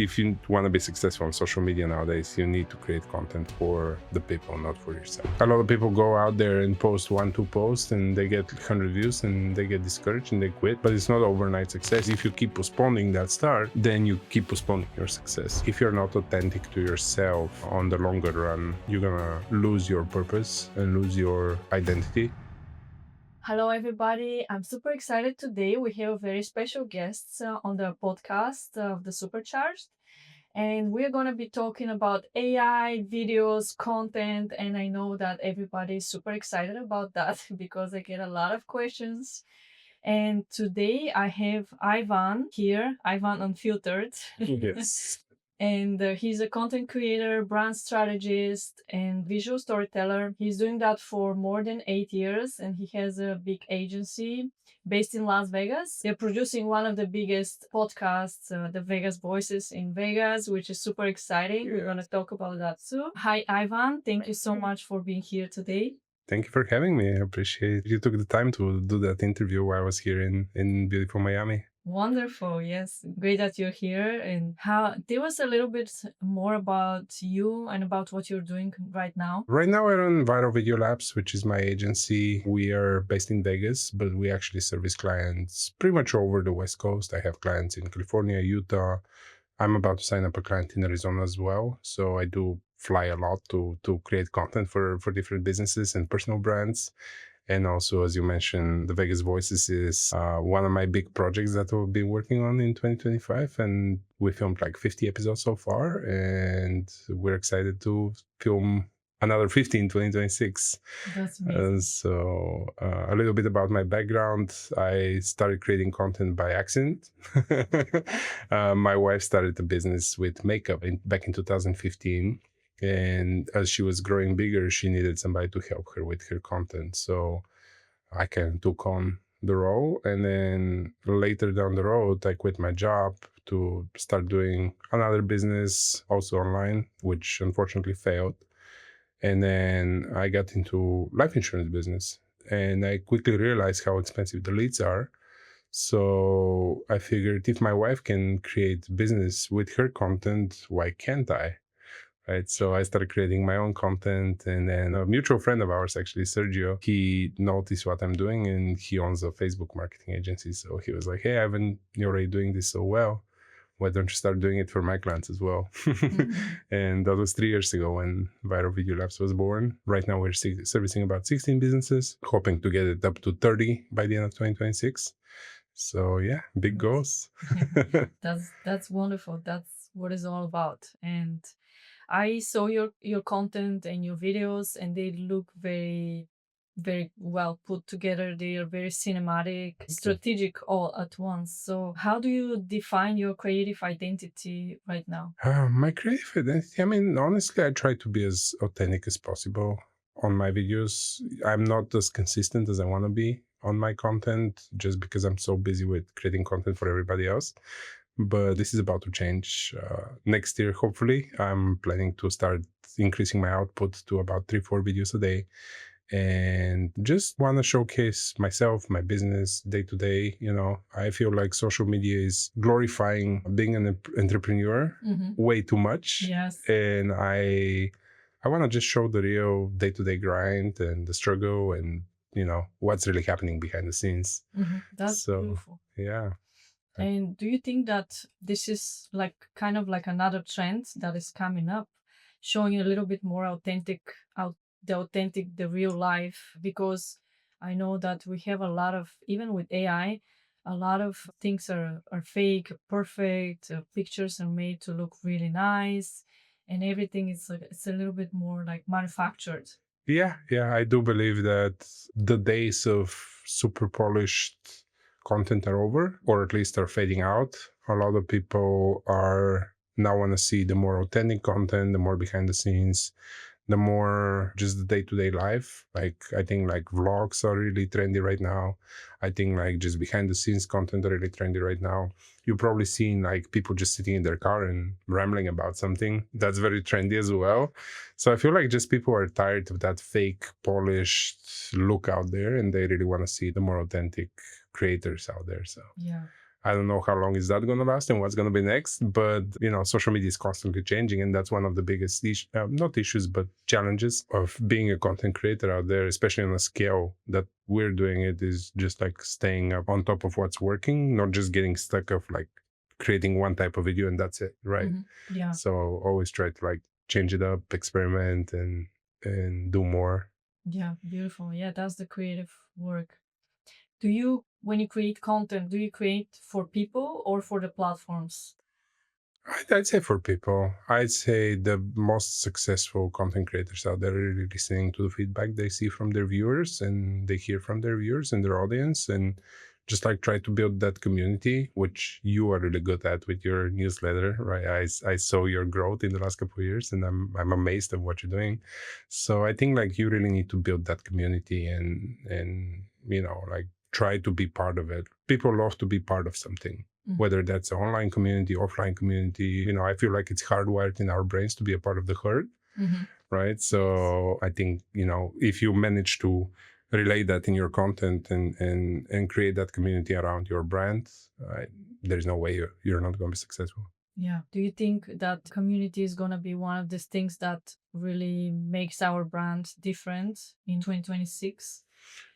if you want to be successful on social media nowadays, you need to create content for the people, not for yourself. A lot of people go out there and post 1-2 posts and they get 100 views and they get discouraged and they quit. But it's not overnight success. If you keep postponing that start, then you keep postponing your success. If you're not authentic to yourself on the longer run, you're gonna lose your purpose and lose your identity. Hello, everybody. I'm super excited today. We have very special guests on the podcast of the Supercharged. And we're going to be talking about AI, videos, content. And I know that everybody is super excited about that because I get a lot of questions. And today I have Ivan here, Ivan Unfiltered. Yes. And he's a content creator, brand strategist, and visual storyteller. He's doing that for more than 8 years, and he has a big agency based in Las Vegas. They're producing one of the biggest podcasts, the Vegas Voices in Vegas, which is super exciting. We're going to talk about that too. Hi, Ivan. Thank you so much for being here today. Thank you for having me. I appreciate you took the time to do that interview while I was here in beautiful Miami. Wonderful. Yes. Great that you're here. And tell us a little bit more about you and about what you're doing right now. Right now, I run Viral Video Labs, which is my agency. We are based in Vegas, but we actually service clients pretty much all over the West Coast. I have clients in California, Utah. I'm about to sign up a client in Arizona as well. So I do fly a lot to create content for different businesses and personal brands. And also, as you mentioned, the Vegas Voices is one of my big projects that we've been working on in 2025. And we filmed like 50 episodes so far. And we're excited to film another 50 in 2026. That's amazing. A little bit about my background. I started creating content by accident. My wife started a business with makeup back in 2015. And as she was growing bigger, she needed somebody to help her with her content. So I kind of took on the role. And then later down the road, I quit my job to start doing another business, also online, which unfortunately failed. And then I got into life insurance business. And I quickly realized how expensive the leads are. So I figured if my wife can create business with her content, why can't I? Right. So I started creating my own content, and then a mutual friend of ours, actually, Sergio, he noticed what I'm doing, and he owns a Facebook marketing agency. So he was like, "Hey, Ivan, you're already doing this so well. Why don't you start doing it for my clients as well?" And that was 3 years ago when Viral Video Labs was born. Right now, we're servicing about 16 businesses, hoping to get it up to 30 by the end of 2026. So yeah, big goals. That's wonderful. That's what it's all about. And I saw your content and your videos, and they look very, very well put together. They are very cinematic, strategic all at once. So, how do you define your creative identity right now? My creative identity, I mean, honestly, I try to be as authentic as possible on my videos. I'm not as consistent as I want to be on my content just because I'm so busy with creating content for everybody else. But this is about to change next year, hopefully. I'm planning to start increasing my output to about 3-4 videos a day, and just want to showcase myself, my business day to day. I feel like social media is glorifying being an entrepreneur way too much. Yes. And I want to just show the real day to day grind and the struggle and what's really happening behind the scenes. That's beautiful. Yeah. And do you think that this is like kind of like another trend that is coming up, showing a little bit more the real life? Because I know that we have a lot of, even with AI, a lot of things are fake, perfect, pictures are made to look really nice, and everything is like, it's a little bit more like manufactured. Yeah, I do believe that the days of super polished content are over, or at least are fading out. A lot of people are now want to see the more authentic content, the more behind the scenes, the more just the day-to-day life. Like, I think like vlogs are really trendy right now. I think like just behind the scenes content are really trendy right now. You've probably seen like people just sitting in their car and rambling about something. That's very trendy as well. So I feel like just people are tired of that fake polished look out there, and they really want to see the more authentic creators out there. So Yeah. I don't know how long is that going to last and what's going to be next. But, social media is constantly changing. And that's one of the biggest, not issues, but challenges of being a content creator out there, especially on a scale that we're doing it, is just like staying up on top of what's working, not just getting stuck of like creating one type of video and that's it, right? Yeah. So always try to like change it up, experiment and do more. Yeah, beautiful. Yeah, that's the creative work. When you create content, do you create for people or for the platforms? I'd say for people, I'd say the most successful content creators out there are really listening to the feedback they see from their viewers and they hear from their viewers and their audience, and just like try to build that community, which you are really good at with your newsletter, right? I saw your growth in the last couple of years, and I'm amazed at what you're doing. So I think like you really need to build that community and like try to be part of it. People love to be part of something, whether that's an online community, offline community. I feel like it's hardwired in our brains to be a part of the herd, right? So I think, if you manage to relay that in your content and create that community around your brand, there's no way you're not going to be successful. Yeah. Do you think that community is going to be one of these things that really makes our brand different in 2026?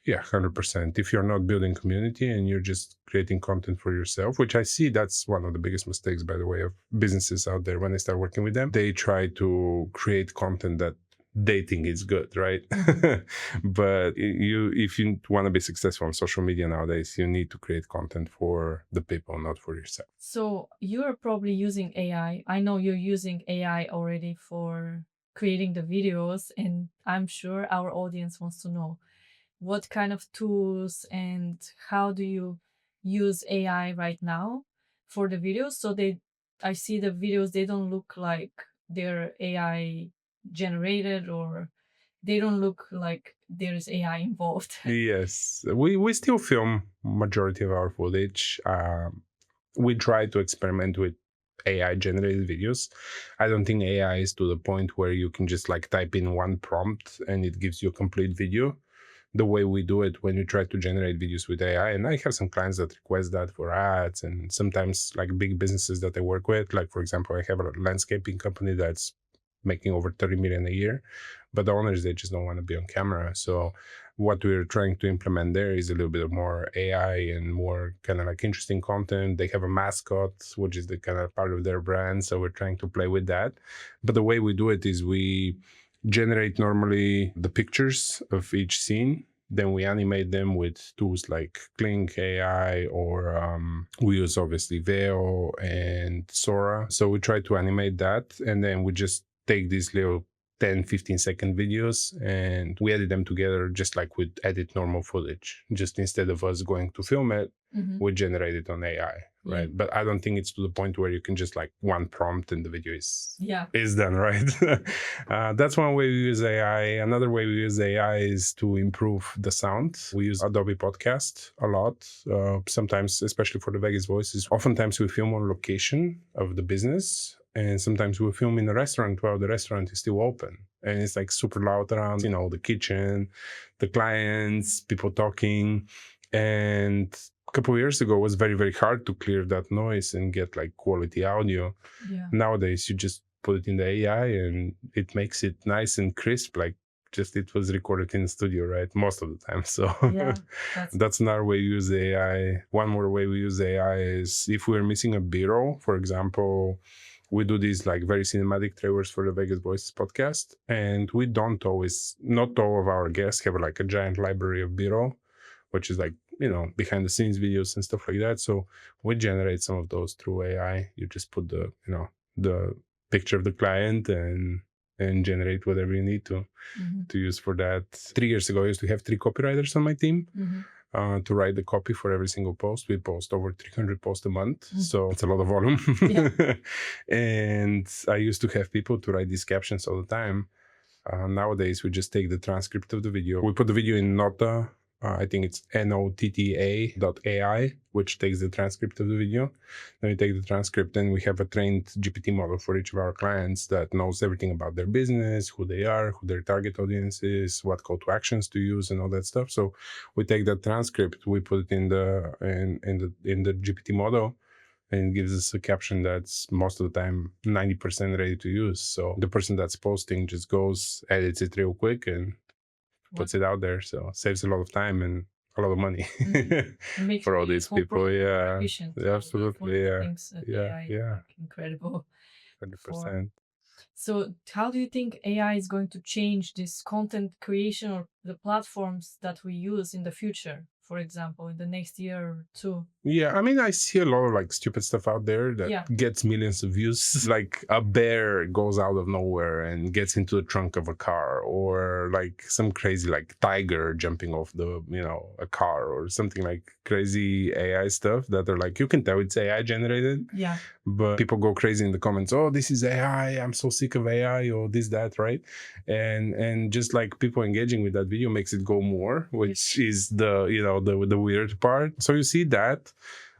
Yeah, 100%. If you're not building community and you're just creating content for yourself, which I see that's one of the biggest mistakes, by the way, of businesses out there when I start working with them. They try to create content that they think is good, right? But if you want to be successful on social media nowadays, you need to create content for the people, not for yourself. So you're probably using AI. I know you're using AI already for creating the videos, and I'm sure our audience wants to know what kind of tools and how do you use AI right now for the videos. So I see the videos, they don't look like they're AI generated, or they don't look like there's AI involved. Yes, we still film majority of our footage. We try to experiment with AI generated videos. I don't think AI is to the point where you can just like type in one prompt and it gives you a complete video the way we do it when we try to generate videos with AI. And I have some clients that request that for ads, and sometimes like big businesses that I work with. Like, for example, I have a landscaping company that's making over 30 million a year, but the owners, they just don't want to be on camera. So what we're trying to implement there is a little bit more AI and more kind of like interesting content. They have a mascot, which is the kind of part of their brand. So we're trying to play with that. But the way we do it is we generate normally the pictures of each scene. Then we animate them with tools like Clink AI, or we use obviously Veo and Sora. So we try to animate that, and then we just take these little 10-15 second videos and we edit them together just like we'd edit normal footage. Just instead of us going to film it, we generate it on AI, right? But I don't think it's to the point where you can just like one prompt and the video is done, right? That's one way we use AI. Another way we use AI is to improve the sound. We use Adobe Podcast a lot. Sometimes, especially for the Vegas voices, oftentimes we film on location of the business. And sometimes we film in a restaurant while the restaurant is still open. And it's like super loud around, the kitchen, the clients, people talking. And a couple of years ago, it was very, very hard to clear that noise and get like quality audio. Yeah. Nowadays, you just put it in the AI and it makes it nice and crisp, like just it was recorded in the studio, right? Most of the time. So that's another way we use AI. One more way we use AI is if we're missing a B-roll, for example, we do these like very cinematic trailers for the Vegas Voices podcast. And we don't always, not all of our guests have like a giant library of B-roll, which is like, behind the scenes videos and stuff like that. So we generate some of those through AI. You just put the picture of the client and generate whatever you need to use for that. 3 years ago, I used to have 3 copywriters on my team. To write the copy for every single post. We post over 300 posts a month, so it's a lot of volume. And I used to have people to write these captions all the time. Nowadays, we just take the transcript of the video. We put the video in Nota I think it's notta.ai, which takes the transcript of the video. Then we take the transcript and we have a trained GPT model for each of our clients that knows everything about their business, who they are, who their target audience is, what call to actions to use, and all that stuff. So we take that transcript, we put it in the GPT model, and it gives us a caption that's most of the time 90% ready to use. So the person that's posting just goes, edits it real quick, and puts it out there. So saves a lot of time and a lot of money Makes for all the these whole people. process more Yeah, efficient. yeah, absolutely. Yeah, Things that yeah, AI is yeah, like incredible for. 100%. So, how do you think AI is going to change this content creation or the platforms that we use in the future? For example, in the next year or two. Yeah, I mean, I see a lot of like stupid stuff out there that Yeah. gets millions of views. Like a bear goes out of nowhere and gets into the trunk of a car, or like some crazy like tiger jumping off a car, or something like crazy AI stuff that are like, you can tell it's AI generated. Yeah. But people go crazy in the comments. Oh, this is AI. I'm so sick of AI, or this, that, right? And just like people engaging with that video makes it go more, which is the weird part. So you see that,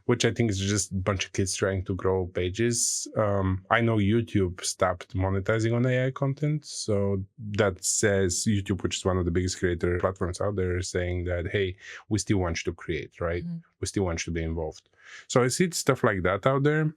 which I think is just a bunch of kids trying to grow pages. I know YouTube stopped monetizing on AI content. So that says YouTube, which is one of the biggest creator platforms out there, is saying that, hey, we still want you to create, right? We still want you to be involved. So I see stuff like that out there.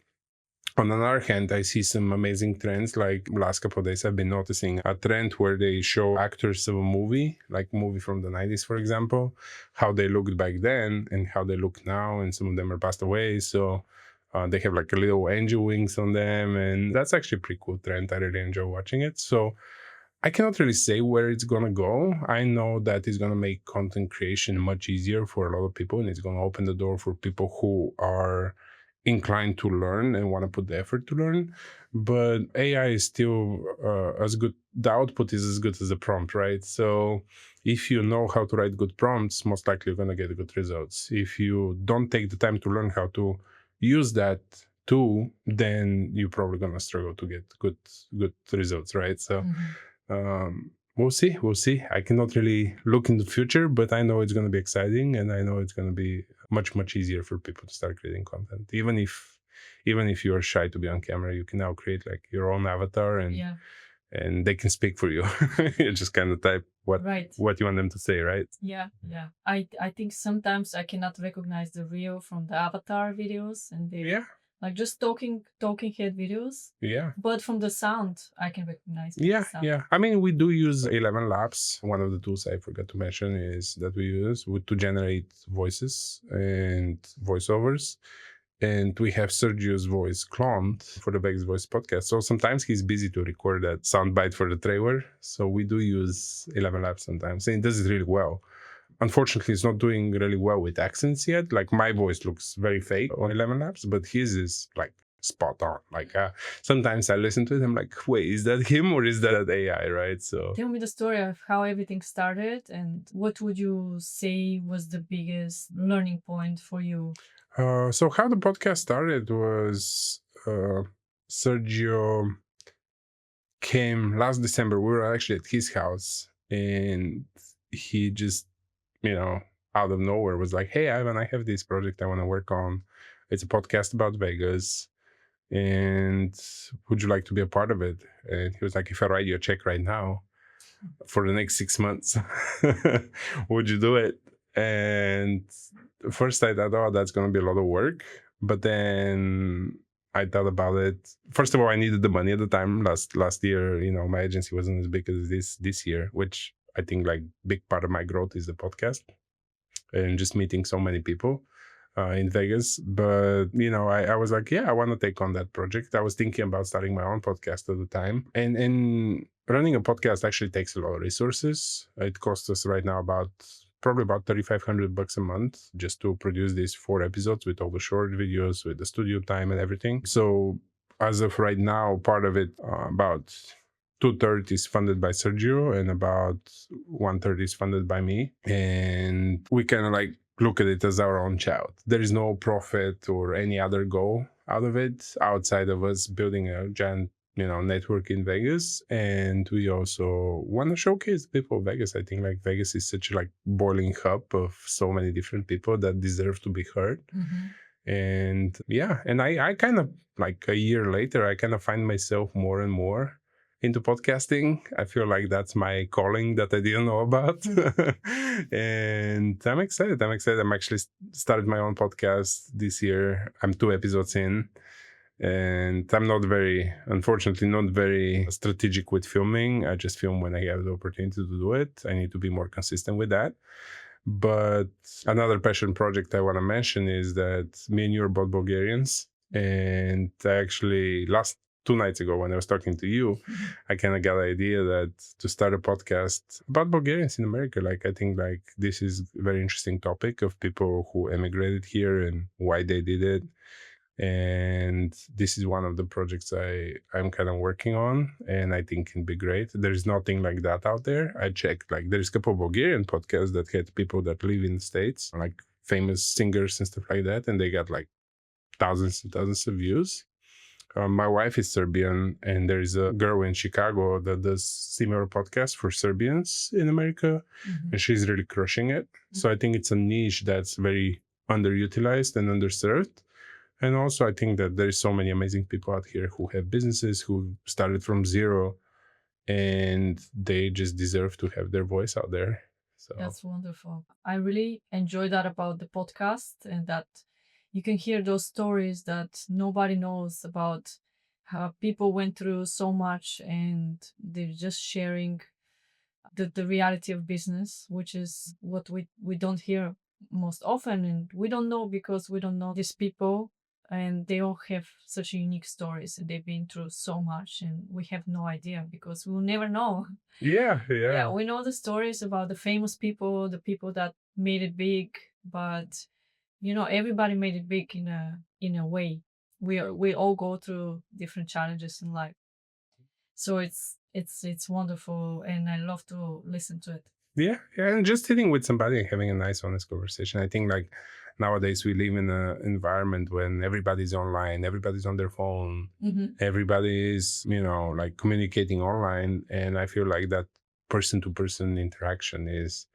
On the other hand, I see some amazing trends. Like last couple of days, I've been noticing a trend where they show actors of a movie, like movie from the 90s, for example, how they looked back then and how they look now. And some of them are passed away. So they have like a little angel wings on them. And that's actually a pretty cool trend. I really enjoy watching it. So I cannot really say where it's going to go. I know that it's going to make content creation much easier for a lot of people, and it's going to open the door for people who are inclined to learn and want to put the effort to learn. But AI is still as good. The output is as good as the prompt, right? So if you know how to write good prompts, most likely you're going to get good results. If you don't take the time to learn how to use that tool, then you're probably going to struggle to get good results, right? So we'll see. I cannot really look in the future, but I know it's going to be exciting, and I know it's going to be much easier for people to start creating content. Even if you're shy to be on camera, you can now create like your own avatar, and they can speak for you. You just kind of type what you want them to say, right? Yeah. I think sometimes I cannot recognize the real from the avatar videos, and they like just talking head videos. Yeah. But from the sound, I can recognize. Yeah. I mean, we do use 11 Labs. One of the tools I forgot to mention is that we use to generate voices and voiceovers. And we have Sergio's voice cloned for the Vegas Voice podcast. So sometimes he's busy to record that soundbite for the trailer. So we do use 11 Labs sometimes, and it does it really well. Unfortunately, it's not doing really well with accents yet. Like my voice looks very fake on 11 Labs, but his is like spot on. Like sometimes I listen to it, I'm like, wait, is that him or is that AI, right? So tell me the story of how everything started, and what would you say was the biggest learning point for you? So how the podcast started was Sergio came last December. We were actually at his house, and he just, out of nowhere was like, hey, Ivan, I have this project I want to work on. It's a podcast about Vegas, and would you like to be a part of it? And he was like, if I write you a check right now for the next 6 months, would you do it? And first I thought, oh, that's going to be a lot of work. But then I thought about it. First of all, I needed the money at the time. Last year, my agency wasn't as big as this year, which I think like big part of my growth is the podcast and just meeting so many people in Vegas. But, I was like, yeah, I want to take on that project. I was thinking about starting my own podcast at the time. And running a podcast actually takes a lot of resources. It costs us right now probably about $3,500 a month just to produce these 4 episodes with all the short videos, with the studio time and everything. So as of right now, part of it, about 2/3 is funded by Sergio and about 1/3 is funded by me. And we kind of like look at it as our own child. There is no profit or any other goal out of it outside of us building a giant network in Vegas, and we also want to showcase people of Vegas. I think like Vegas is such a like boiling hub of so many different people that deserve to be heard. And yeah, and I kind of like a year later, I kind of find myself more and more into podcasting. I feel like that's my calling that I didn't know about. And I'm excited. I'm actually started my own podcast this year. I'm 2 episodes in, and I'm unfortunately not very strategic with filming. I just film when I have the opportunity to do it. I need to be more consistent with that. But another passion project I want to mention is that me and you are both Bulgarians. And I actually, last 2 nights ago, when I was talking to you, I kind of got the idea that to start a podcast about Bulgarians in America. Like, I think like this is a very interesting topic of people who emigrated here and why they did it. And this is one of the projects I'm kind of working on, and I think can be great. There's nothing like that out there. I checked, like there's a couple of Bulgarian podcasts that had people that live in the States, like famous singers and stuff like that, and they got like thousands and thousands of views. My wife is Serbian, and there's a girl in Chicago that does similar podcasts for Serbians in America, and she's really crushing it. So I think it's a niche that's very underutilized and underserved. And also, I think that there's so many amazing people out here who have businesses, who started from zero, and they just deserve to have their voice out there. So That's wonderful. I really enjoy that about the podcast, and that you can hear those stories that nobody knows about, how people went through so much and they're just sharing the reality of business, which is what we don't hear most often, and we don't know because we don't know these people, and they all have such unique stories and they've been through so much, and we have no idea because we'll never know. yeah, Yeah, we know the stories about the famous people, the people that made it big, but everybody made it big in a way. We all go through different challenges in life. So it's wonderful, and I love to listen to it. Yeah, and just sitting with somebody and having a nice, honest conversation. I think like nowadays we live in an environment when everybody's online, everybody's on their phone, everybody is, like communicating online, and I feel like that person-to-person interaction is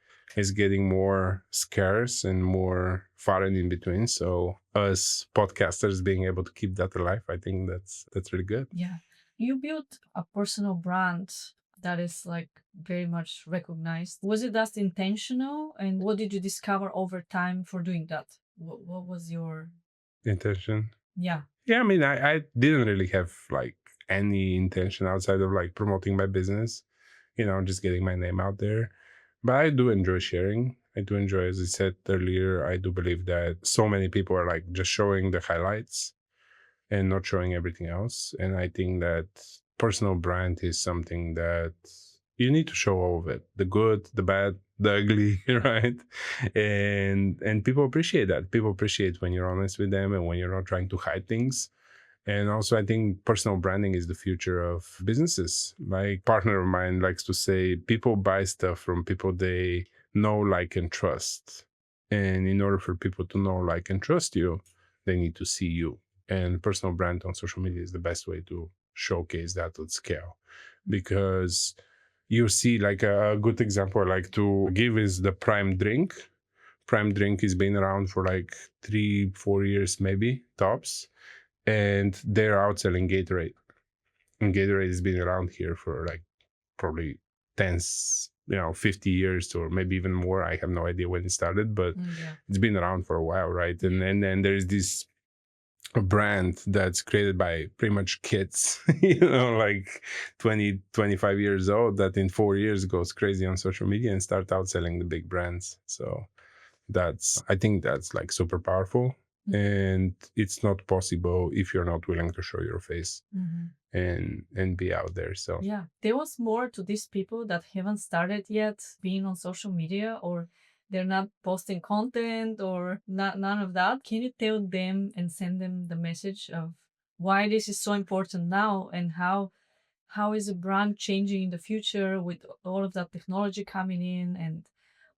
getting more scarce and more far and in between. So us podcasters being able to keep that alive, I think that's really good. Yeah. You built a personal brand that is like very much recognized. Was it just intentional? And what did you discover over time for doing that? What was your, Intention. yeah. Yeah, I mean, I didn't really have like any intention outside of like promoting my business, just getting my name out there. But I do enjoy sharing. I do enjoy, as I said earlier, I do believe that so many people are like just showing the highlights and not showing everything else. And I think that personal brand is something that you need to show all of it, the good, the bad, the ugly, right? And people appreciate that. People appreciate when you're honest with them and when you're not trying to hide things. And also, I think personal branding is the future of businesses. My partner of mine likes to say people buy stuff from people they know, like, and trust. And in order for people to know, like, and trust you, they need to see you. And personal brand on social media is the best way to showcase that at scale. Because you see, like, a good example I like to give is the Prime drink. Prime drink has been around for like 3-4 years, maybe tops, and they're outselling Gatorade. And Gatorade has been around here for like probably 50 years or maybe even more. I have no idea when it started, but it's been around for a while, right? And then there's this brand that's created by pretty much kids, like 20-25 years old, that in 4 years goes crazy on social media and start outselling the big brands. So I think that's like super powerful. And it's not possible if you're not willing to show your face and be out there. So yeah, there was more to these people that haven't started yet being on social media, or they're not posting content, or not, none of that. Can you tell them and send them the message of why this is so important now, and how is a brand changing in the future with all of that technology coming in and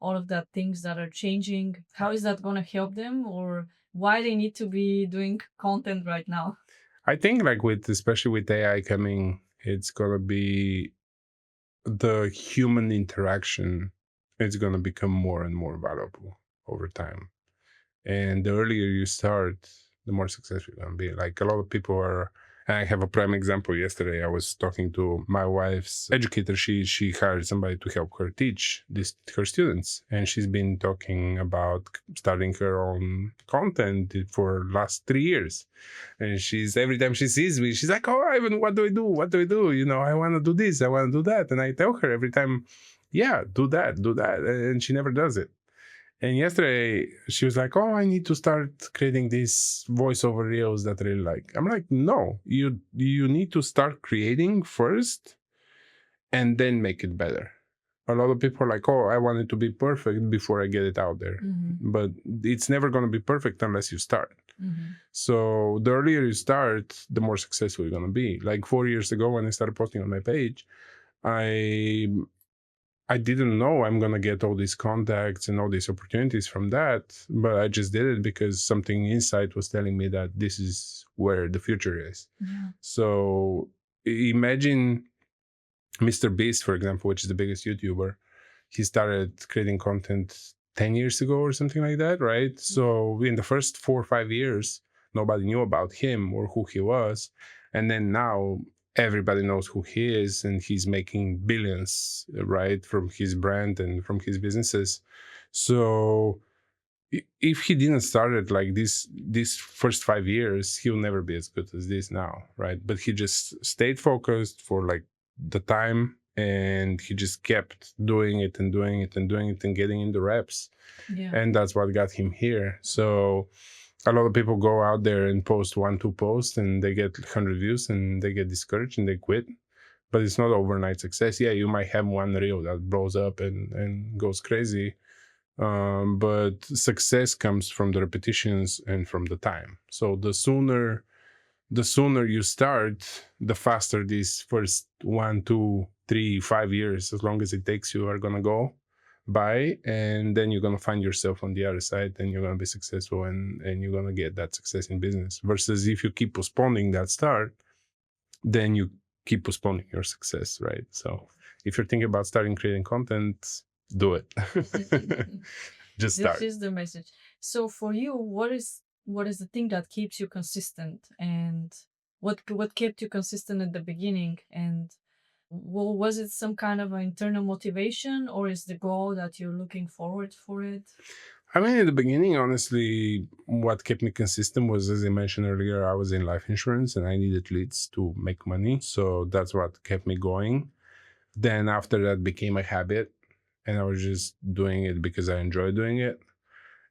all of that things that are changing? How is that going to help them, or why they need to be doing content right now? I think like especially with AI coming, it's gonna be the human interaction is gonna become more and more valuable over time. And the earlier you start, the more successful you're gonna be. Like a lot of people are. And I have a prime example. Yesterday, I was talking to my wife's educator. She hired somebody to help her teach her students, and she's been talking about starting her own content for last 3 years. And she's every time she sees me, she's like, "Oh, Ivan, what do I do? What do I do? You know, I want to do this, I want to do that." And I tell her every time, "Yeah, do that," and she never does it. And yesterday she was like, "Oh, I need to start creating these voiceover reels that I really like." I'm like, "No, you need to start creating first and then make it better." A lot of people are like, "Oh, I want it to be perfect before I get it out there." But it's never going to be perfect unless you start. So the earlier you start, the more successful you're going to be. Like 4 years ago when I started posting on my page, I didn't know I'm gonna get all these contacts and all these opportunities from that, but I just did it because something inside was telling me that this is where the future is. Yeah. So imagine Mr. Beast, for example, which is the biggest YouTuber. He started creating content 10 years ago or something like that, right? So in the first 4 or 5 years, nobody knew about him or who he was. And then now everybody knows who he is, and he's making billions, right, from his brand and from his businesses. So if he didn't start it like this first 5 years, he'll never be as good as this now, right? But he just stayed focused for like the time, and he just kept doing it and doing it and doing it and getting in the reps. Yeah. And that's what got him here. So a lot of people go out there and post 1-2 posts and they get 100 views and they get discouraged and they quit. But it's not overnight success. Yeah, you might have one reel that blows up and goes crazy, but success comes from the repetitions and from the time. So the sooner you start, the faster these first 1, 2, 3, 5 years, as long as it takes you, are gonna go by, and then you're gonna find yourself on the other side, and you're gonna be successful, and you're gonna get that success in business. Versus if you keep postponing that start, then you keep postponing your success, right? So if you're thinking about starting creating content, do it. Just start. This is the message. So for you, what is the thing that keeps you consistent, and what kept you consistent at the beginning, and was it some kind of an internal motivation, or is the goal that you're looking forward for it? I mean, in the beginning, honestly, what kept me consistent was, as I mentioned earlier, I was in life insurance and I needed leads to make money. So that's what kept me going. Then after that became a habit, and I was just doing it because I enjoy doing it.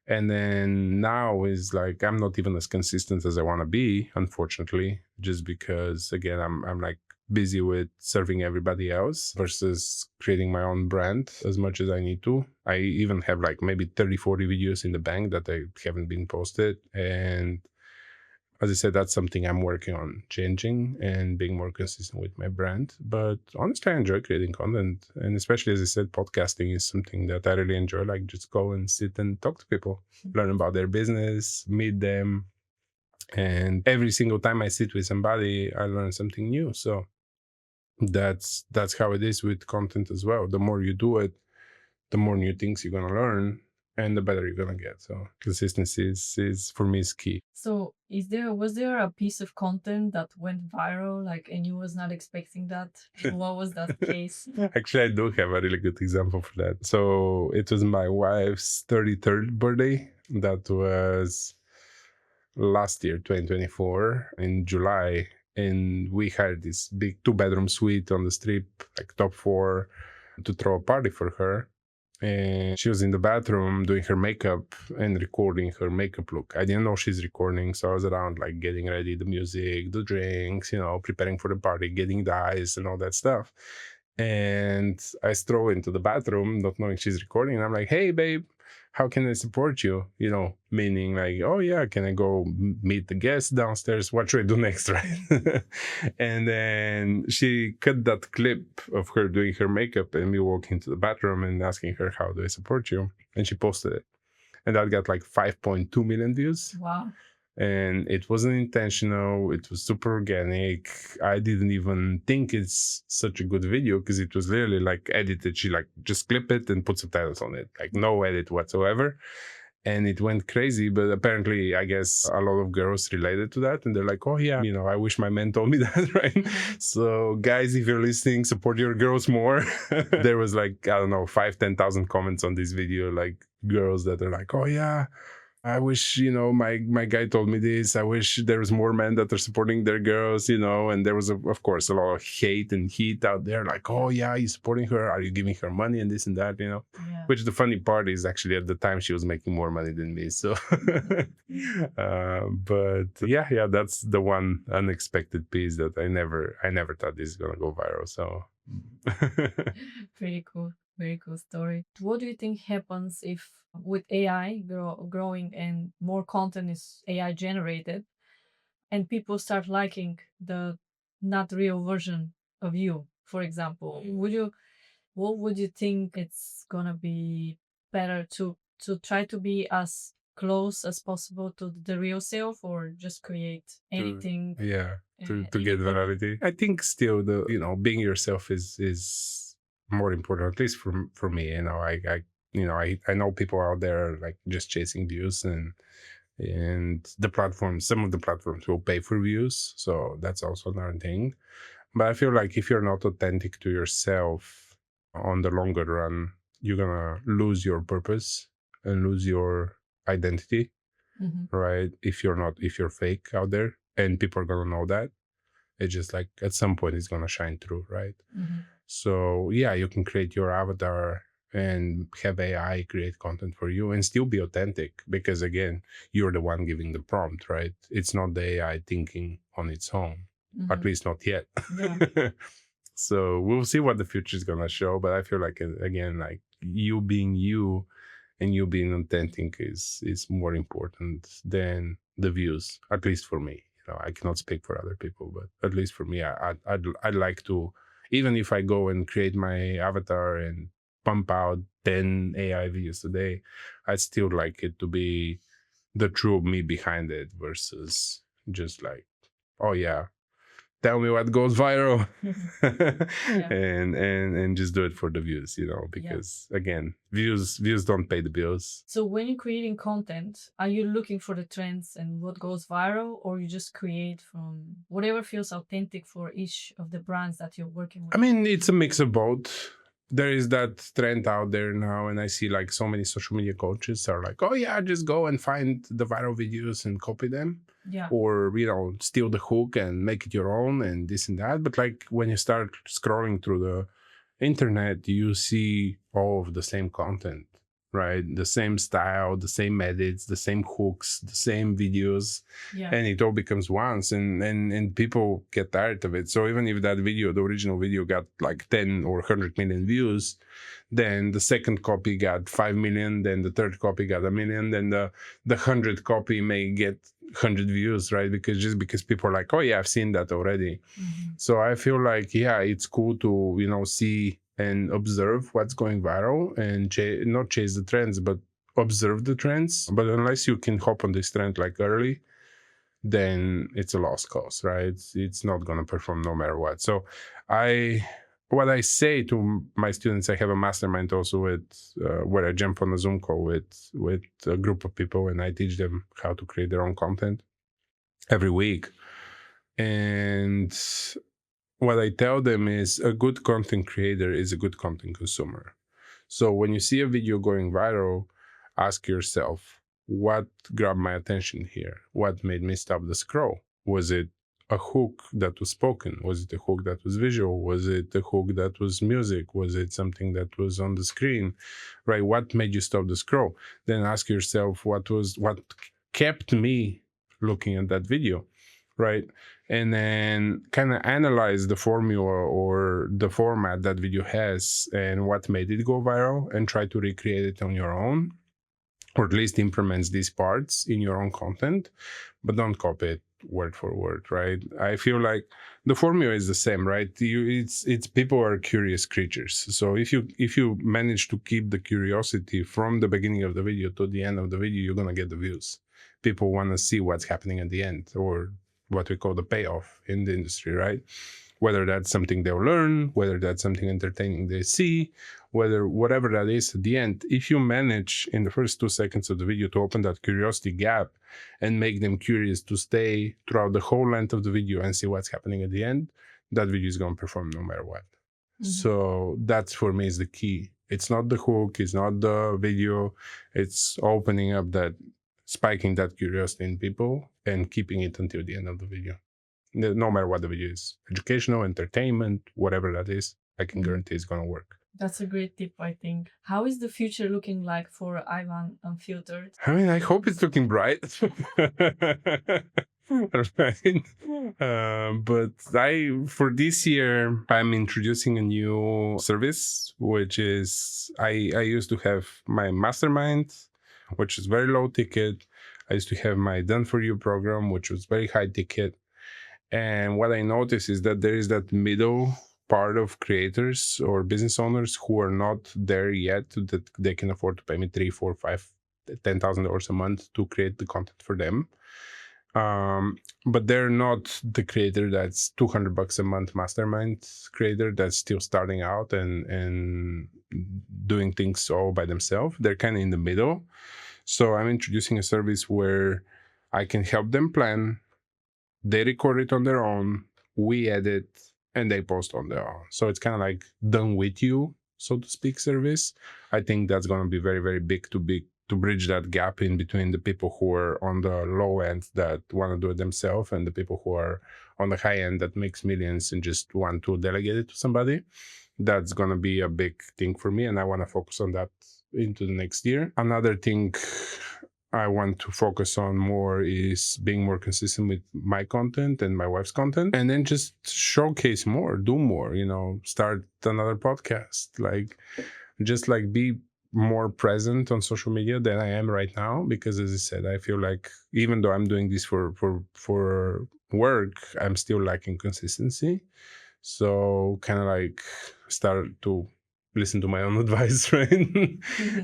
And then now is like I'm not even as consistent as I want to be, unfortunately, just because again I'm like busy with serving everybody else versus creating my own brand as much as I need to. I even have like maybe 30-40 videos in the bank that I haven't been posted, and as I said, that's something I'm working on changing and being more consistent with my brand. But honestly, I enjoy creating content. And especially, as I said, podcasting is something that I really enjoy. Like just go and sit and talk to people, learn about their business, meet them. And every single time I sit with somebody, I learn something new. So that's how it is with content as well. The more you do it, the more new things you're going to learn, and the better you're going to get. So consistency is for me is key. So was there a piece of content that went viral, like, and you was not expecting that? What was that case? Actually, I do have a really good example for that. So it was my wife's 33rd birthday. That was last year, 2024, in July. And we had this big 2-bedroom suite on the strip, like top 4, to throw a party for her. And she was in the bathroom doing her makeup and recording her makeup look. I didn't know she's recording, so I was around like getting ready the music, the drinks, preparing for the party, getting the eyes and all that stuff. And I stroll into the bathroom not knowing she's recording, and I'm like, "Hey babe, how can I support you?" Meaning like, "Oh yeah, can I go meet the guests downstairs? What should I do next?" Right? And then she cut that clip of her doing her makeup and me walking to the bathroom and asking her, "How do I support you?" And she posted it. And that got like 5.2 million views. Wow. and it wasn't intentional. It was super organic. I didn't even think it's such a good video because it was literally like edited. She like just clip it and put subtitles on it, like no edit whatsoever. And it went crazy, but apparently I guess a lot of girls related to that, and they're like, oh yeah, I wish my man told me that. Right? So guys, if you're listening, support your girls more. There was like, I don't know, 5,000-10,000 comments on this video, like girls that are like, oh yeah, I wish, my guy told me this. I wish there was more men that are supporting their girls, and there was, of course, a lot of hate and heat out there. Like, oh yeah, you supporting her? Are you giving her money and this and that, Yeah. Which the funny part is actually at the time she was making more money than me. So, but yeah, that's the one unexpected piece that I never thought this is gonna go viral. So, Pretty cool. Very cool story. What do you think happens if with AI growing and more content is AI generated and people start liking the not real version of you, for example? What would you think it's gonna be better to try to be as close as possible to the real self or just create anything to get virality? I think still the being yourself is more important, at least for me. I know people out there like just chasing views, and some of the platforms will pay for views, so that's also another thing. But I feel like if you're not authentic to yourself on the longer run, you're gonna lose your purpose and lose your identity, right? If you're fake out there, and people are gonna know that, it's just like at some point it's gonna shine through, right? So yeah, you can create your avatar and have AI create content for you and still be authentic, because again, you're the one giving the prompt, right? It's not the AI thinking on its own, at least not yet. Yeah. So we'll see what the future is gonna show, but I feel like again, like you being you and you being authentic is more important than the views, at least for me. I cannot speak for other people, but at least for me, I'd like to, even if I go and create my avatar and pump out 10 AI videos a day, I'd still like it to be the true me behind it versus just like, oh yeah, tell me what goes viral. Yeah. and just do it for the views, because again, views don't pay the bills. So when you're creating content, are you looking for the trends and what goes viral, or you just create from whatever feels authentic for each of the brands that you're working with? I mean, it's a mix of both. There is that trend out there now, and I see like so many social media coaches are like, oh yeah, just go and find the viral videos and copy them. Yeah. Or, steal the hook and make it your own and this and that. But like when you start scrolling through the internet, you see all of the same content, right? The same style, the same edits, the same hooks, the same videos. Yeah. And it all becomes once, and people get tired of it. So even if that video, the original video, got like 10 or 100 million views, then the second copy got 5 million, then the third copy got 1 million, then the 100 copy may get 100 views, right? Because people are like, oh yeah, I've seen that already. So I feel like, yeah, it's cool to see and observe what's going viral and not chase the trends, but observe the trends. But unless you can hop on this trend like early, then it's a lost cause, right? It's not going to perform no matter what. So what I say to my students, I have a mastermind also where I jump on a Zoom call with a group of people, and I teach them how to create their own content every week. And what I tell them is a good content creator is a good content consumer. So when you see a video going viral, ask yourself, what grabbed my attention here? What made me stop the scroll? Was it a hook that was spoken? Was it a hook that was visual? Was it a hook that was music? Was it something that was on the screen, right? What made you stop the scroll? Then ask yourself, what kept me looking at that video, right? And then kind of analyze the formula or the format that video has and what made it go viral, and try to recreate it on your own, or at least implements these parts in your own content, but don't copy it word for word, right? I feel like the formula is the same, right? It's people are curious creatures. So if you manage to keep the curiosity from the beginning of the video to the end of the video, you're gonna get the views, people want to see what's happening at the end, or what we call the payoff in the industry, right? Whether that's something they'll learn, whether that's something entertaining they see, whatever that is at the end. If you manage in the first 2 seconds of the video to open that curiosity gap and make them curious to stay throughout the whole length of the video and see what's happening at the end, that video is going to perform no matter what. So that's, for me, is the key. It's not the hook, it's not the video, it's opening up that, spiking that curiosity in people and keeping it until the end of the video. No matter what the video is, educational, entertainment, whatever that is, I can guarantee it's going to work. That's a great tip, I think. How is the future looking like for Ivan Unfiltered? I mean, I hope it's looking bright. Right. But for this year, I'm introducing a new service, which is I used to have my mastermind, which is very low ticket. I used to have my done for you program, which was very high ticket. And what I noticed is that there is that middle part of creators or business owners who are not there yet, that they can afford to pay me $3, $4, $5, $10,000 a month to create the content for them. But they're not the creator that's $200 a month mastermind creator that's still starting out and doing things all by themselves. They're kind of in the middle. So I'm introducing a service where I can help them plan. They record it on their own, we edit, and they post on their own. So it's kind of like done with you, so to speak, service. I think that's going to be very, very big to bridge that gap in between the people who are on the low end that want to do it themselves and the people who are on the high end that makes millions and just want to delegate it to somebody. That's going to be a big thing for me, and I want to focus on that into the next year. Another thing I want to focus on more is being more consistent with my content and my wife's content, and then just showcase more, do more, start another podcast, just be more present on social media than I am right now. Because as I said, I feel like even though I'm doing this for work, I'm still lacking consistency. So kind of start to listen to my own advice, right?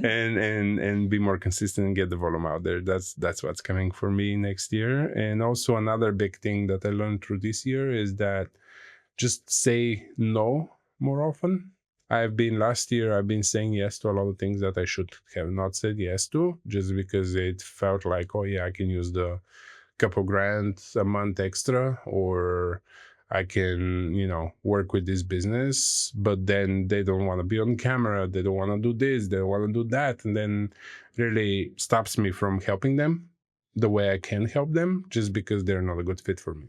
and be more consistent and get the volume out there. That's what's coming for me next year. And also another big thing that I learned through this year is that just say no more often. Last year I've been saying yes to a lot of things that I should have not said yes to, just because it felt like, oh yeah, I can use the couple grand a month extra, or I can, work with this business, but then they don't want to be on camera. They don't want to do this. They don't want to do that. And then really stops me from helping them the way I can help them, just because they're not a good fit for me.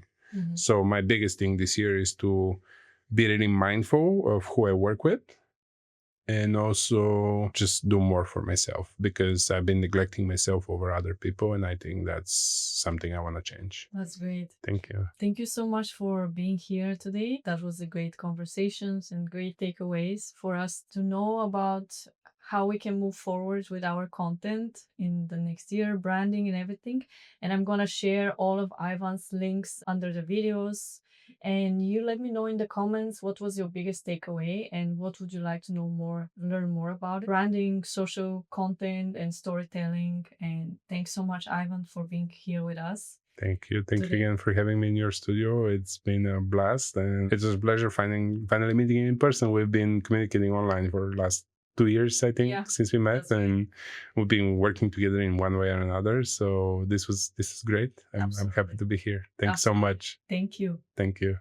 So my biggest thing this year is to be really mindful of who I work with, and also just do more for myself, because I've been neglecting myself over other people, and I think that's something I want to change. That's great. Thank you. Thank you so much for being here today. That was a great conversations and great takeaways for us to know about how we can move forward with our content in the next year, branding and everything. And I'm gonna share all of Ivan's links under the videos. And you let me know in the comments what was your biggest takeaway and what would you like to learn more about branding, social content, and storytelling. And thanks so much, Ivan, for being here with us. Thank you. Thank you again for having me in your studio. It's been a blast, and it's a pleasure finally meeting you in person. We've been communicating online for the last 2 years, I think, since we met, and we've been working together in one way or another. So this is great. I'm happy to be here. Thanks so much. Thank you. Thank you.